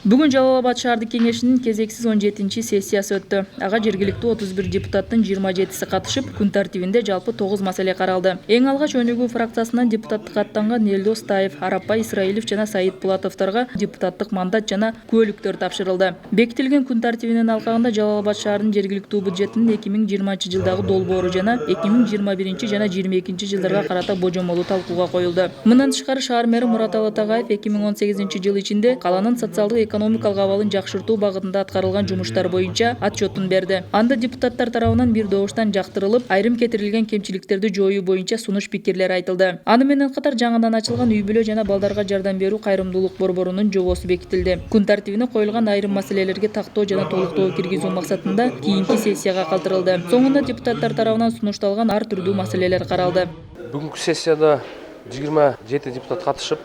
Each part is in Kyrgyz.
Бүгүн Жалал Абад шаардык кеңешинин кезексиз 17-сессиясы өттү. Ага жергиликтүү 31 депутаттын 27-си катышып, күн тартибинде жалпы 9 маселе каралды. Эң алгач Өнүгүү фракциясынан депутаттыкка аттанган Элдос Таев, Арапбай Исраилов жана Саид Булатовторго депутаттык мандат жана күбөлүктөр тапшырылды. Бекитилген күн тартибинин алкагында Жалал Абад шаарынын жергиликтүү бюджетинин 2020-жылдагы долбоору жана 2021 жана 2022 жылдарга карата божомолу талкууга коюлду. Мындан тышкары шаар мэри Мураталы Тагайев 2018 жыл ичинде каланын социалдык экономикалык абалын жакшыртуу багытында аткарылган жумуштар боюнча отчетун берди. Анда депутаттар тарабынан бир добуштан жактырылып, айрым кетирилген кемчиликтерди жоюу боюнча сунуш пикирлер айтылды. Аны менен катар жаңыдан ачылган үй-бүлө жана балдарга жардам берүү кайрымдуулук борборунун жобосу бекитилди. Күн тартибине коюлган айрым маселелерге тактоо жана толуктоо киргизүү максатында кийинки сессияга калтырылды. Соңунда депутаттар тарабынан сунушталган ар түрдүү маселелер каралды. Бүгүнкү сессияда 27 депутат катышып,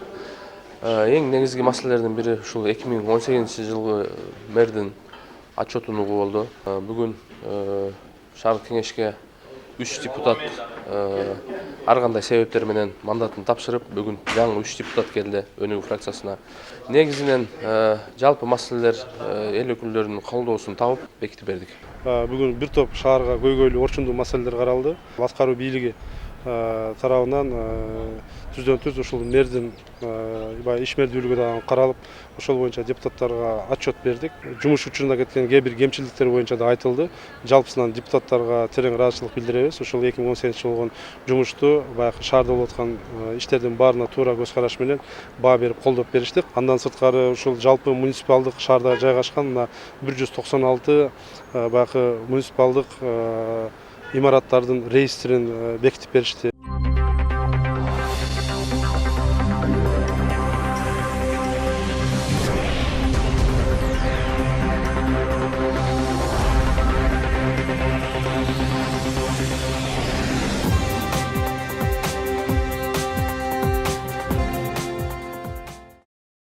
эң негизги маселелердин бири ушул 2018 жылгы мэрдин отчетун угуу болду. Бүгүн шаардык кеңешке 3 депутат ар кандай себептер менен мандатын тапшырып, бүгүн жаңы 3 депутат келди Өнүгүү фракциясына. Негизинен жалпы маселелер эл өкүлдөрүнүн колдоосун табып бекитип бердик. Бүгүн бир топ шаарга көйгөйлүү орчундуу маселелер каралды. Аткаруу бийлиги тарабынан түздөн түз ушул мэрдин ишмердүүлүгү да каралып, ошол боюнча депутаттарга отчет бердик. Жумуш учурунда кеткен кээ бир кемчиликтер боюнча да айтылды. Жалпысынан депутаттарга терең ыраазычылык билдиребиз. Ушул 2018 жылы болгон жумушту баягы шаарда болуп аткан иштердин баарына туура көз караш менен баа берип колдоп бериштик. Андан сырткары ушул жалпы муниципалдык шаарда жайгашкан 196 баягы муниципалдык имараттардын реестрин бекитип беришти.